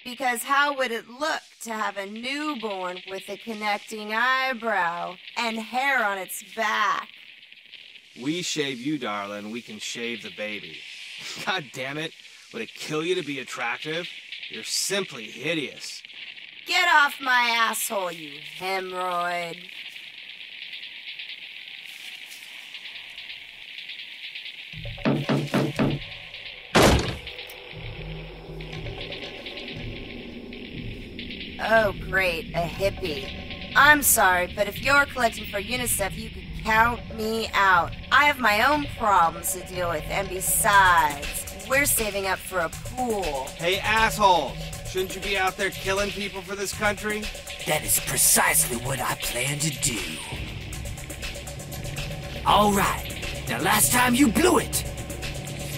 Because how would it look to have a newborn with a connecting eyebrow and hair on its back? We shave you, darling. We can shave the baby. God damn it. Would it kill you to be attractive? You're simply hideous. Get off my asshole, you hemorrhoid. Oh, great, a hippie. I'm sorry, but if you're collecting for UNICEF, you can count me out. I have my own problems to deal with, and besides, we're saving up for a pool. Hey, assholes! Shouldn't you be out there killing people for this country? That is precisely what I plan to do. All right, now last time you blew it.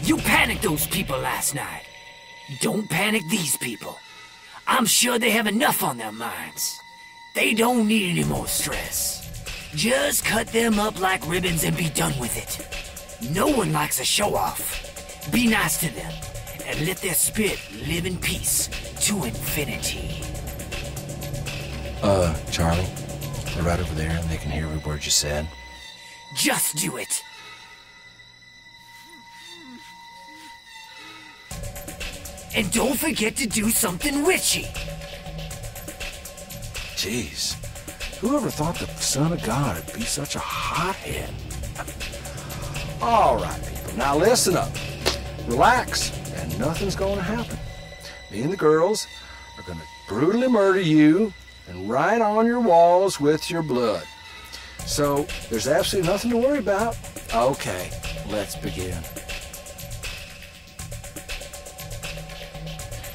You panicked those people last night. Don't panic these people. I'm sure they have enough on their minds. They don't need any more stress. Just cut them up like ribbons and be done with it. No one likes a show-off. Be nice to them, and let their spirit live in peace to infinity. Charlie, they're right over there and they can hear every word you said. Just do it. And don't forget to do something witchy. Jeez, whoever thought the Son of God would be such a hothead? All right, people, now listen up. Relax, and nothing's going to happen. Me and the girls are going to brutally murder you and write on your walls with your blood. So, there's absolutely nothing to worry about. Okay, let's begin.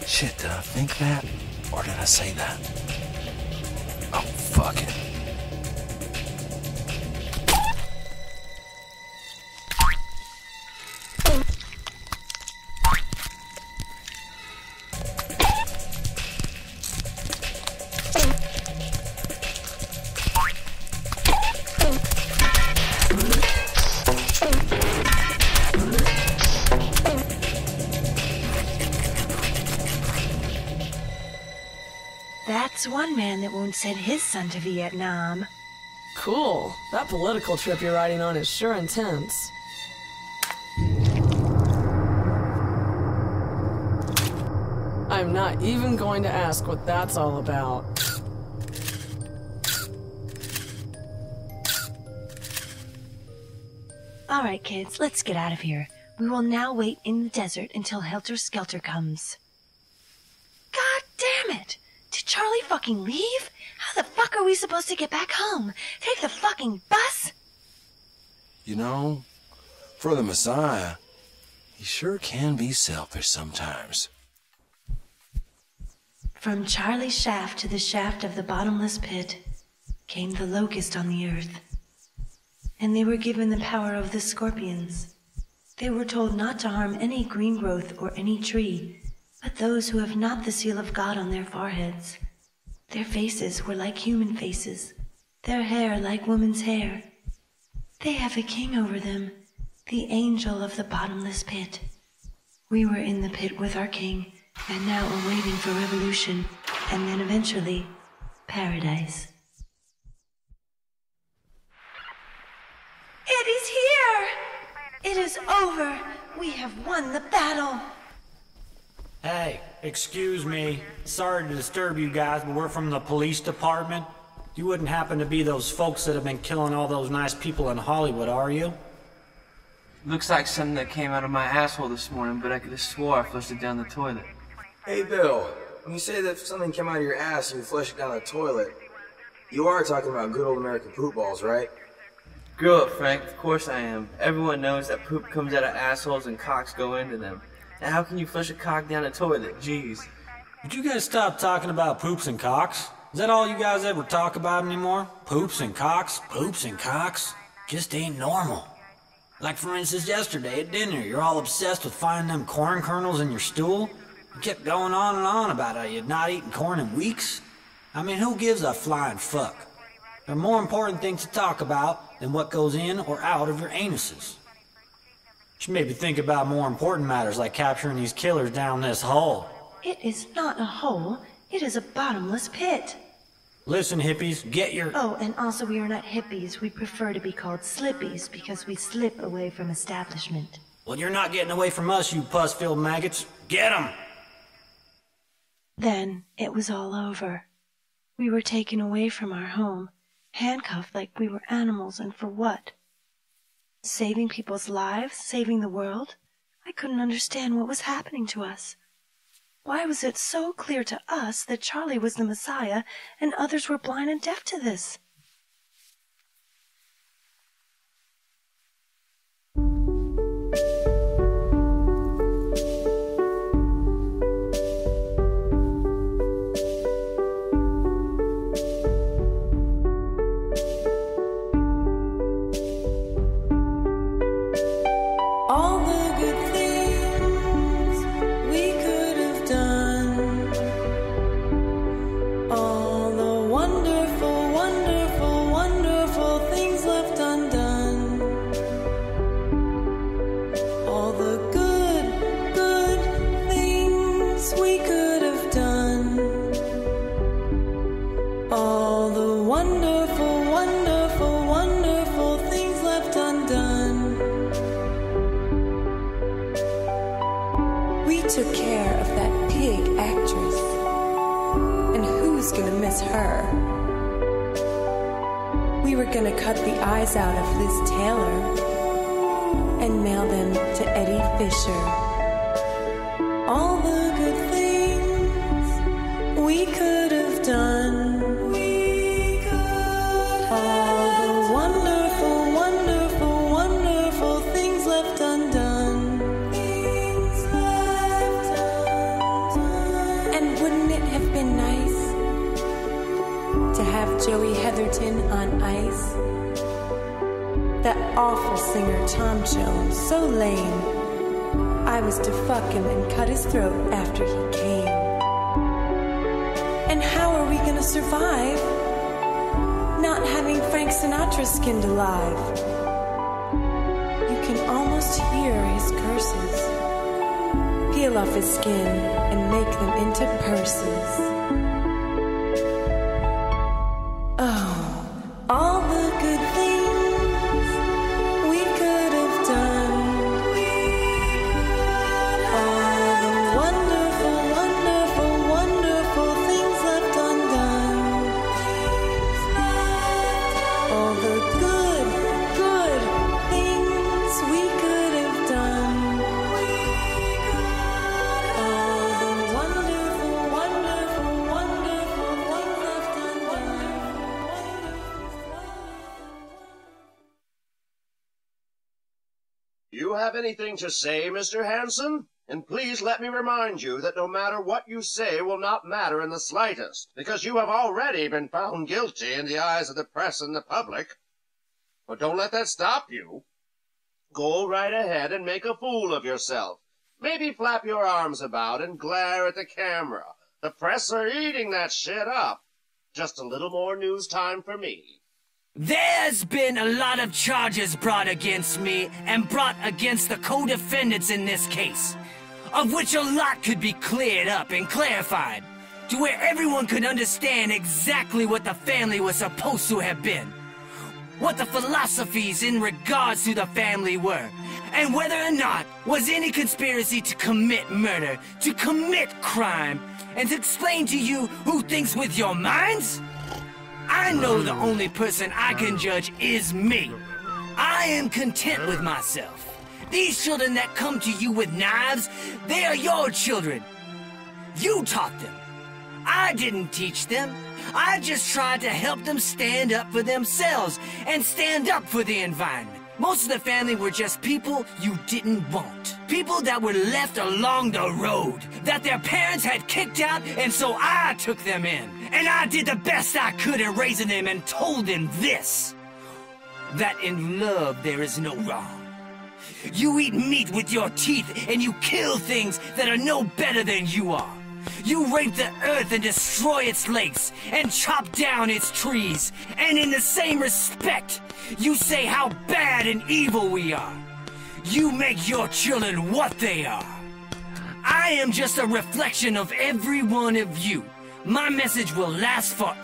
Shit, did I think that? Or did I say that? Oh, fuck it. That's one man that won't send his son to Vietnam. Cool. That political trip you're riding on is sure intense. I'm not even going to ask what that's all about. All right, kids, let's get out of here. We will now wait in the desert until Helter Skelter comes. God damn it! Did Charlie fucking leave? How the fuck are we supposed to get back home? Take the fucking bus? You know, for the Messiah, he sure can be selfish sometimes. From Charlie's shaft to the shaft of the bottomless pit came the locust on the earth. And they were given the power of the scorpions. They were told not to harm any green growth or any tree, but those who have not the seal of God on their foreheads. Their faces were like human faces, their hair like woman's hair. They have a king over them, the angel of the bottomless pit. We were in the pit with our king, and now are waiting for revolution, and then eventually, paradise. It is here! It is over! We have won the battle! Hey, excuse me. Sorry to disturb you guys, but we're from the police department. You wouldn't happen to be those folks that have been killing all those nice people in Hollywood, are you? Looks like something that came out of my asshole this morning, but I could have swore I flushed it down the toilet. Hey, Bill. When you say that something came out of your ass and you flushed it down the toilet, you are talking about good old American poop balls, right? Grow up, Frank. Of course I am. Everyone knows that poop comes out of assholes and cocks go into them. Now how can you flush a cock down a toilet? Jeez. Would you guys stop talking about poops and cocks? Is that all you guys ever talk about anymore? Poops and cocks? Poops and cocks? Just ain't normal. Like for instance yesterday at dinner, you're all obsessed with finding them corn kernels in your stool. You kept going on and on about how you'd not eaten corn in weeks. I mean, who gives a flying fuck? There are more important things to talk about than what goes in or out of your anuses. You should maybe think about more important matters like capturing these killers down this hole. It is not a hole. It is a bottomless pit. Listen, hippies, get your... Oh, and also we are not hippies. We prefer to be called slippies because we slip away from establishment. Well, you're not getting away from us, you pus-filled maggots. Get 'em! Then it was all over. We were taken away from our home, handcuffed like we were animals, and for what? Saving people's lives? Saving the world? I couldn't understand what was happening to us. Why was it so clear to us that Charlie was the Messiah and others were blind and deaf to this? Took care of that pig actress. And who's gonna miss her? We were gonna cut the eyes out of Liz Taylor and mail them to Eddie Fisher. All the good things we could have done. All the wonderful, wonderful, wonderful things left undone. Joey Heatherton on ice. That awful singer Tom Jones, so lame. I was to fuck him and cut his throat after he came. And how are we gonna survive? Not having Frank Sinatra skinned alive. You can almost hear his curses. Peel off his skin and make them into purses. All the good things we could have done. All the wonderful, wonderful, wonderful things left undone. All the good, good things we could have done. All the wonderful, wonderful, wonderful things left undone. You have anything to say, Mr. Hanson? And please let me remind you that no matter what you say will not matter in the slightest, because you have already been found guilty in the eyes of the press and the public. But don't let that stop you. Go right ahead and make a fool of yourself. Maybe flap your arms about and glare at the camera. The press are eating that shit up. Just a little more news time for me. There's been a lot of charges brought against me and brought against the co-defendants in this case, of which a lot could be cleared up and clarified, to where everyone could understand exactly what the family was supposed to have been, what the philosophies in regards to the family were, and whether or not was any conspiracy to commit murder, to commit crime, and to explain to you who thinks with your minds? I know the only person I can judge is me. I am content with myself. These children that come to you with knives, they are your children. You taught them. I didn't teach them. I just tried to help them stand up for themselves and stand up for the environment. Most of the family were just people you didn't want. People that were left along the road, that their parents had kicked out, and so I took them in. And I did the best I could in raising them and told them this: that in love there is no wrong. You eat meat with your teeth and you kill things that are no better than you are. You rape the earth and destroy its lakes and chop down its trees. And in the same respect, you say how bad and evil we are. You make your children what they are. I am just a reflection of every one of you. My message will last forever.